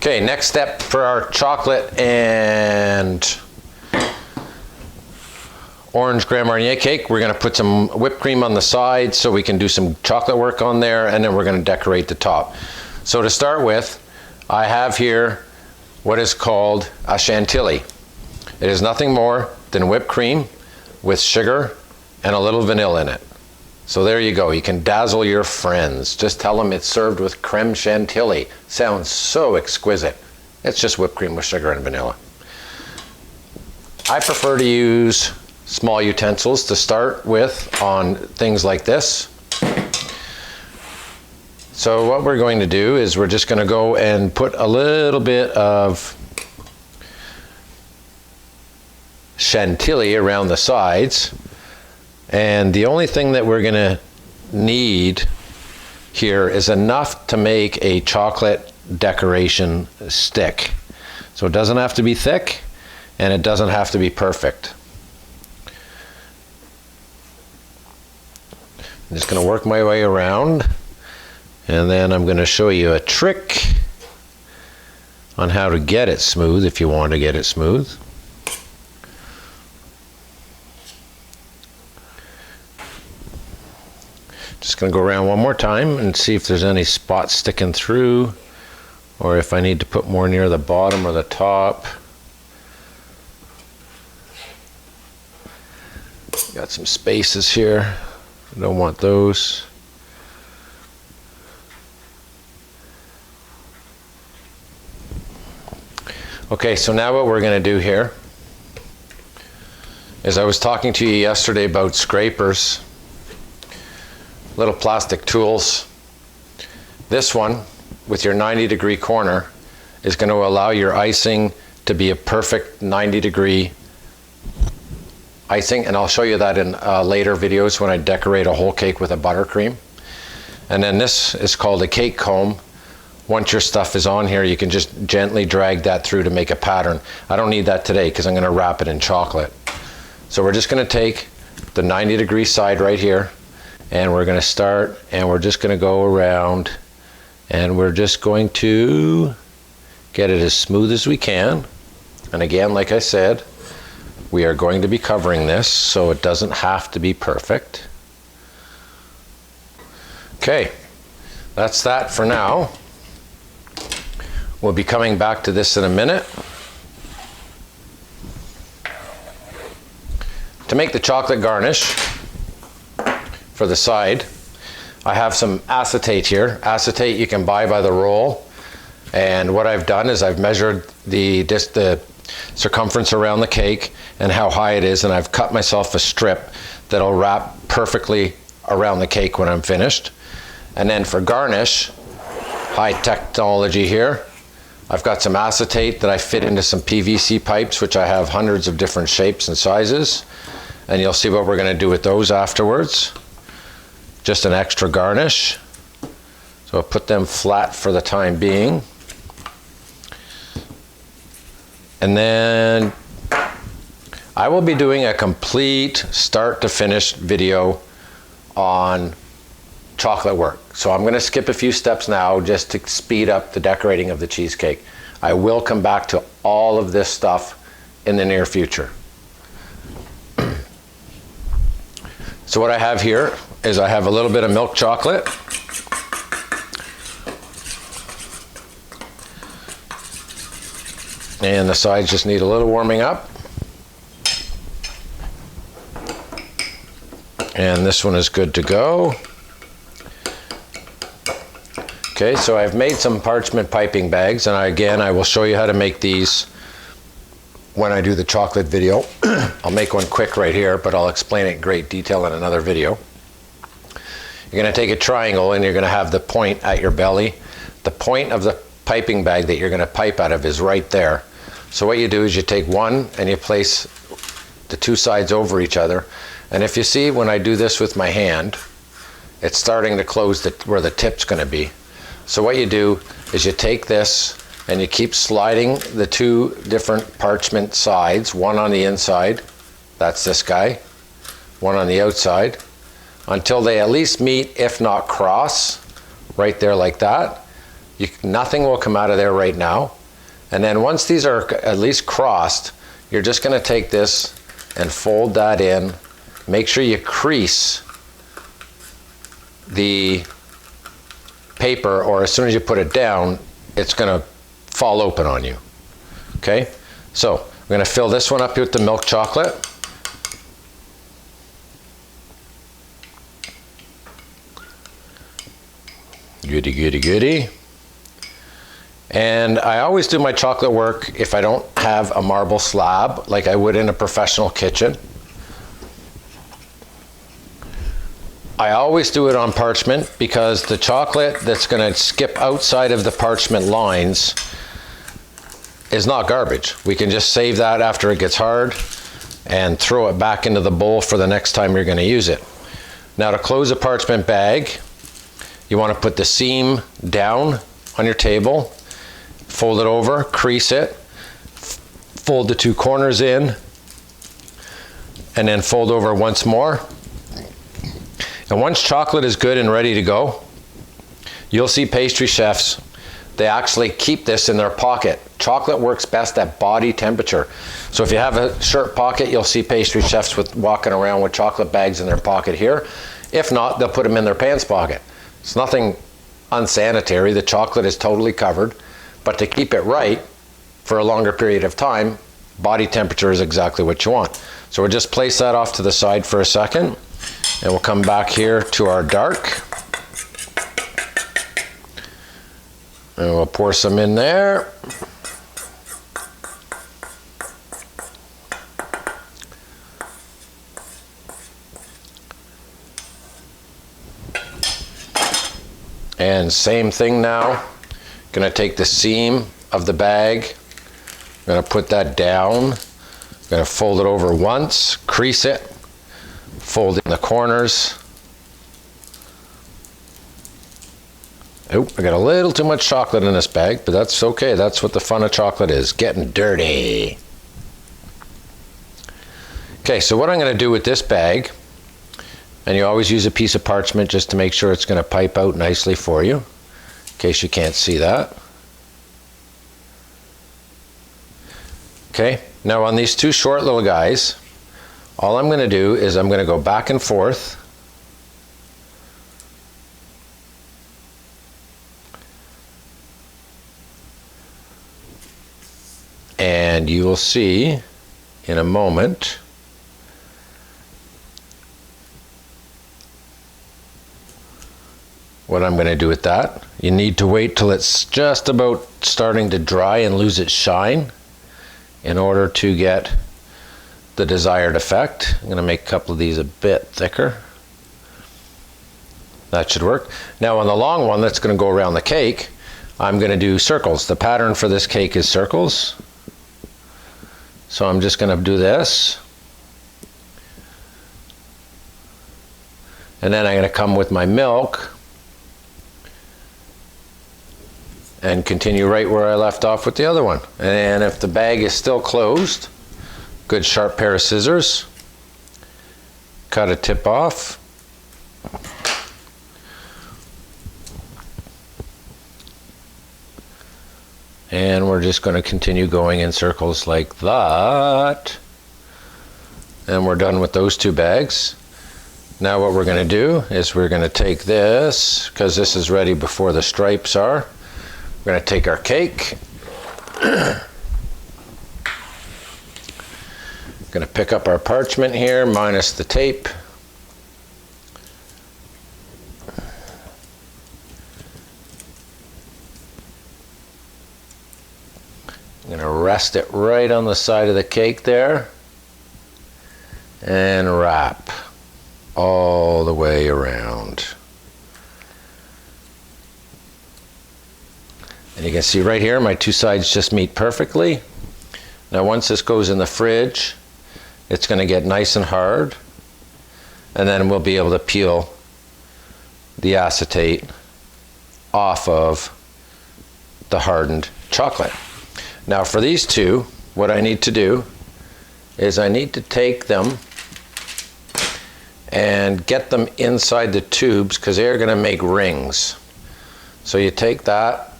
Okay, next step for our chocolate and orange Grand Marnier cake. We're going to put some whipped cream on the side so we can do some chocolate work on there, and then we're going to decorate the top. So to start with, I have here what is called a chantilly. It is nothing more than whipped cream with sugar and a little vanilla in it. So there you go. You can dazzle your friends. Just tell them it's served with creme chantilly. Sounds so exquisite. It's just whipped cream with sugar and vanilla. I prefer to use small utensils to start with on things like this. So what we're going to do is we're just going to go and put a little bit of chantilly around the sides, and the only thing that we're going to need here is enough to make a chocolate decoration stick. So it doesn't have to be thick and it doesn't have to be perfect. I'm just going to work my way around, and then I'm going to show you a trick on how to get it smooth if you want to get it smooth. Just going to go around one more time and see if there's any spots sticking through, or if I need to put more near the bottom or the top. Got some spaces here. I don't want those. Okay, so now what we're going to do here is, I was talking to you yesterday about scrapers, little plastic tools. This one with your 90-degree corner is going to allow your icing to be a perfect 90-degree icing, and I'll show you that in later videos when I decorate a whole cake with a buttercream. And then this is called a cake comb. Once your stuff is on here, you can just gently drag that through to make a pattern. I don't need that today because I'm going to wrap it in chocolate. So we're just going to take the 90-degree side right here, and we're going to start, and we're just going to go around, and we're just going to get it as smooth as we can. And again, like I said, we are going to be covering this, so it doesn't have to be perfect. Okay, that's that for now. We'll be coming back to this in a minute. To make the chocolate garnish for the side, I have some acetate here. Acetate you can buy by the roll. And what I've done is I've measured the circumference around the cake and how high it is, and I've cut myself a strip that'll wrap perfectly around the cake when I'm finished. And then for garnish, high technology here, I've got some acetate that I fit into some PVC pipes, which I have hundreds of different shapes and sizes, and you'll see what we're going to do with those afterwards. Just an extra garnish. So I'll put them flat for the time being. And then I will be doing a complete start to finish video on chocolate work. So I'm going to skip a few steps now just to speed up the decorating of the cheesecake. I will come back to all of this stuff in the near future. So what I have here is I have a little bit of milk chocolate. And the sides just need a little warming up. And this one is good to go. Okay, so I've made some parchment piping bags, and I will show you how to make these when I do the chocolate video. I'll make one quick right here, but I'll explain it in great detail in another video. You're going to take a triangle, and you're going to have the point at your belly. The point of the piping bag that you're going to pipe out of is right there. So what you do is you take one and you place the two sides over each other. And if you see when I do this with my hand, it's starting to close where the tip's going to be. So what you do is you take this and you keep sliding the two different parchment sides, one on the inside, that's this guy, one on the outside, until they at least meet, if not cross, right there like that. Nothing will come out of there right now. And then once these are at least crossed, you're just going to take this and fold that in. Make sure you crease the paper, or as soon as you put it down, it's going to fall open on you. Okay, so we're going to fill this one up with the milk chocolate. Goody, goody, goody. And I always do my chocolate work if I don't have a marble slab like I would in a professional kitchen. I always do it on parchment because the chocolate that's going to skip outside of the parchment lines is not garbage. We can just save that after it gets hard and throw it back into the bowl for the next time you're going to use it. Now, to close a parchment bag, you want to put the seam down on your table, fold it over, crease it, fold the two corners in, and then fold over once more. And once chocolate is good and ready to go, you'll see pastry chefs, they actually keep this in their pocket. Chocolate works best at body temperature. So if you have a shirt pocket, you'll see pastry chefs walking around with chocolate bags in their pocket here. If not, they'll put them in their pants pocket. It's nothing unsanitary. The chocolate is totally covered. But to keep it right for a longer period of time, body temperature is exactly what you want. So we'll just place that off to the side for a second. And we'll come back here to our dark. And we'll pour some in there. And same thing now. Gonna take the seam of the bag. Gonna put that down. Gonna fold it over once, crease it, fold in the corners. Oh, I got a little too much chocolate in this bag, but that's okay. That's what the fun of chocolate is, getting dirty. Okay, so what I'm going to do with this bag, and you always use a piece of parchment just to make sure it's going to pipe out nicely for you, in case you can't see that. Okay, now on these two short little guys, all I'm going to do is I'm going to go back and forth. And you will see in a moment what I'm going to do with that. You need to wait till it's just about starting to dry and lose its shine in order to get the desired effect. I'm going to make a couple of these a bit thicker. That should work. Now on the long one that's going to go around the cake, I'm going to do circles. The pattern for this cake is circles. So I'm just going to do this. And then I'm going to come with my milk and continue right where I left off with the other one. And if the bag is still closed, good sharp pair of scissors, cut a tip off. And we're just going to continue going in circles like that. And we're done with those two bags. Now what we're going to do is we're going to take this, because this is ready before the stripes are. We're going to take our cake. Going to pick up our parchment here, minus the tape. I'm going to rest it right on the side of the cake there and wrap all the way around. And you can see right here my two sides just meet perfectly. Now once this goes in the fridge, it's going to get nice and hard, and then we'll be able to peel the acetate off of the hardened chocolate. Now for these two, what I need to do is I need to take them and get them inside the tubes, because they're going to make rings. So you take that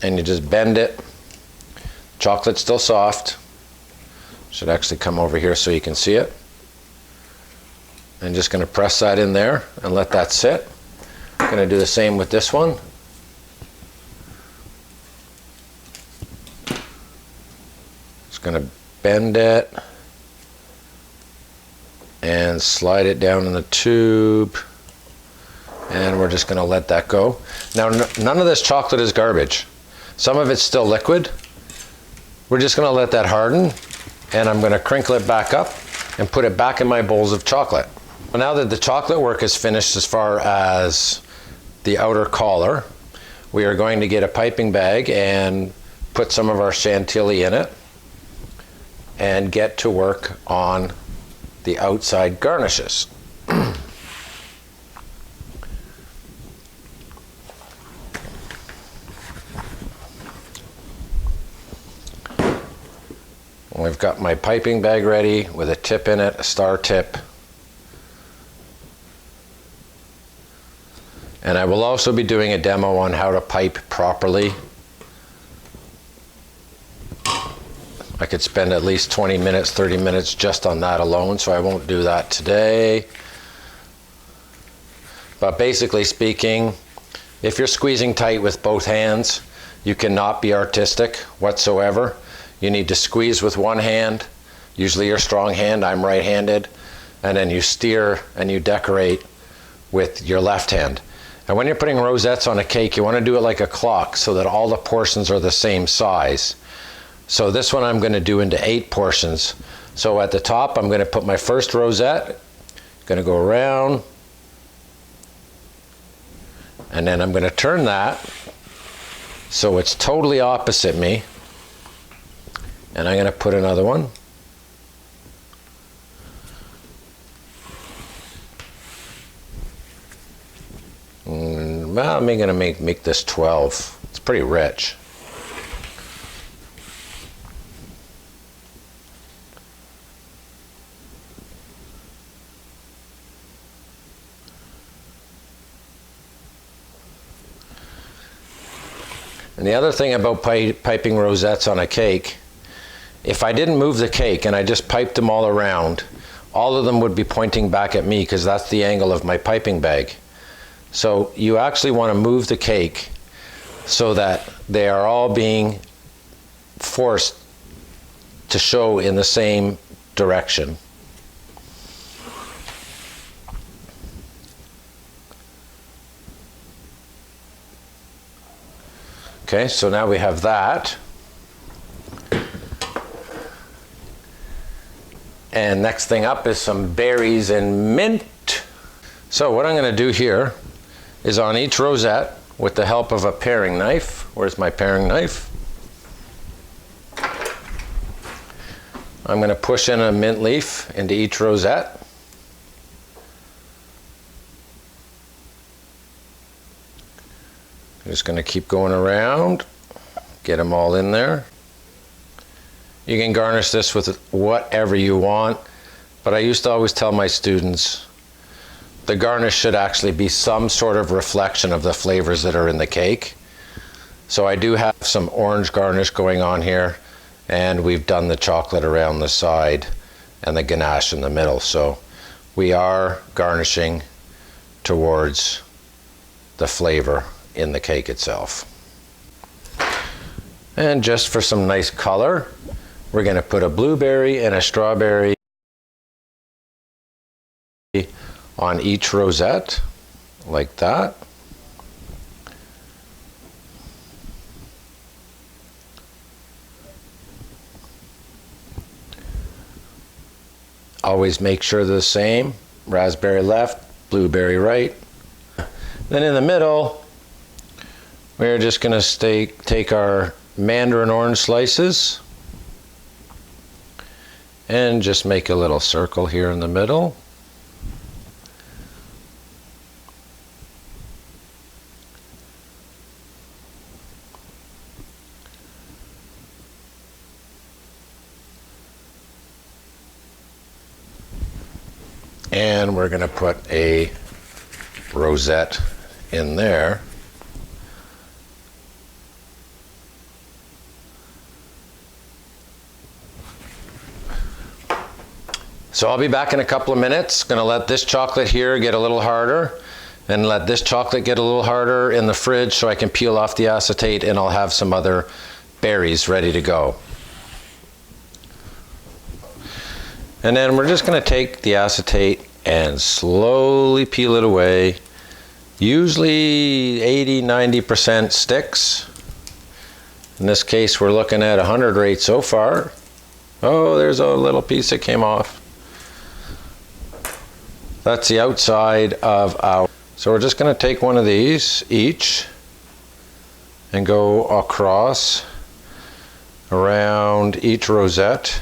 and you just bend it Chocolate's still soft. Should actually come over here so you can see it. I'm just going to press that in there and let that sit. I'm going to do the same with this one. Just going to bend it and slide it down in the tube, and we're just going to let that go. Now, none of this chocolate is garbage. Some of it's still liquid. We're just going to let that harden, and I'm going to crinkle it back up and put it back in my bowls of chocolate. Well, now that the chocolate work is finished as far as the outer collar, we are going to get a piping bag and put some of our chantilly in it and get to work on the outside garnishes. We've got my piping bag ready with a tip in it, a star tip. And I will also be doing a demo on how to pipe properly. I could spend at least 20 minutes, 30 minutes just on that alone, so I won't do that today. But basically speaking, if you're squeezing tight with both hands, you cannot be artistic whatsoever. You need to squeeze with one hand, usually your strong hand, I'm right-handed, and then you steer and you decorate with your left hand. And when you're putting rosettes on a cake, you want to do it like a clock so that all the portions are the same size. So this one I'm going to do into 8 portions. So at the top, I'm going to put my first rosette, going to go around, and then I'm going to turn that so it's totally opposite me. And I'm going to put another one. Well, I'm going to make this 12. It's pretty rich. And the other thing about piping rosettes on a cake, if I didn't move the cake and I just piped them all around, all of them would be pointing back at me because that's the angle of my piping bag. So you actually want to move the cake so that they are all being forced to show in the same direction. Okay, so now we have that. And next thing up is some berries and mint. So what I'm going to do here is on each rosette, with the help of a paring knife, where's my paring knife? I'm going to push in a mint leaf into each rosette. I'm just going to keep going around, get them all in there. You can garnish this with whatever you want, but I used to always tell my students the garnish should actually be some sort of reflection of the flavors that are in the cake. So I do have some orange garnish going on here, and we've done the chocolate around the side and the ganache in the middle. So we are garnishing towards the flavor in the cake itself. And just for some nice color, we're going to put a blueberry and a strawberry on each rosette, like that. Always make sure they're the same. Raspberry left, blueberry right. Then in the middle, we're just going to take our mandarin orange slices and just make a little circle here in the middle. And we're going to put a rosette in there. So I'll be back in a couple of minutes. Gonna let this chocolate here get a little harder and let this chocolate get a little harder in the fridge so I can peel off the acetate, and I'll have some other berries ready to go. And then we're just gonna take the acetate and slowly peel it away. Usually 80–90% sticks. In this case, we're looking at 100 rate so far. Oh, there's a little piece that came off. That's the outside of our... So we're just going to take one of these each and go across around each rosette.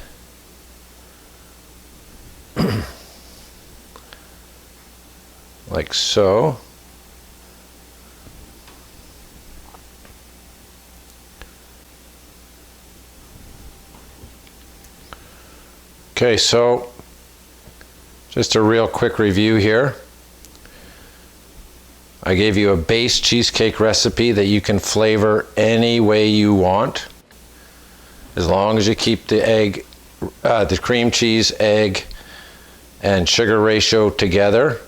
Like so. Okay, so just a real quick review here. I gave you a base cheesecake recipe that you can flavor any way you want, as long as you keep the egg, the cream cheese, egg, and sugar ratio together.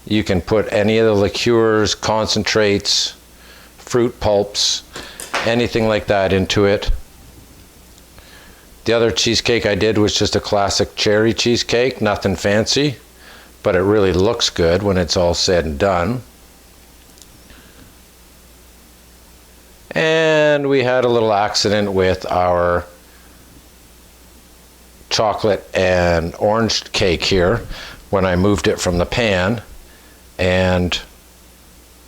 You can put any of the liqueurs, concentrates, fruit pulps, anything like that into it. The other cheesecake I did was just a classic cherry cheesecake, nothing fancy, but it really looks good when it's all said and done. And we had a little accident with our chocolate and orange cake here when I moved it from the pan, and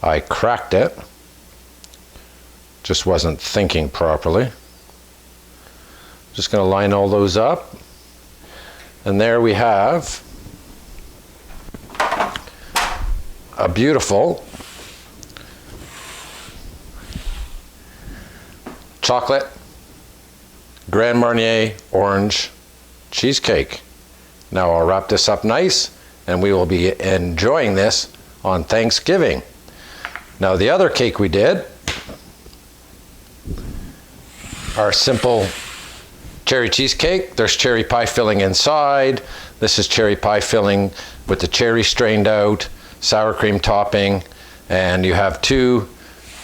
I cracked it. Just wasn't thinking properly. Just going to line all those up, and there we have a beautiful chocolate Grand Marnier orange cheesecake. Now I'll wrap this up nice, and we will be enjoying this on Thanksgiving. Now the other cake we did, our simple cherry cheesecake. There's cherry pie filling inside. This is cherry pie filling with the cherry strained out, sour cream topping, and you have two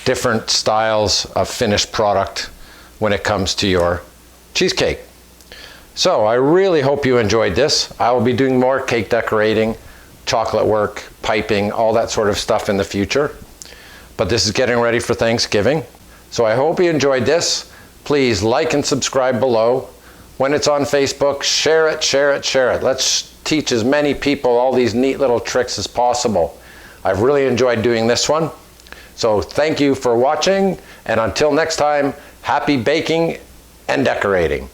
different styles of finished product when it comes to your cheesecake. So I really hope you enjoyed this. I will be doing more cake decorating, chocolate work, piping, all that sort of stuff in the future. But this is getting ready for Thanksgiving. So I hope you enjoyed this. Please like and subscribe below. When it's on Facebook, share it, share it, share it. Let's teach as many people all these neat little tricks as possible. I've really enjoyed doing this one. So thank you for watching, and until next time, happy baking and decorating.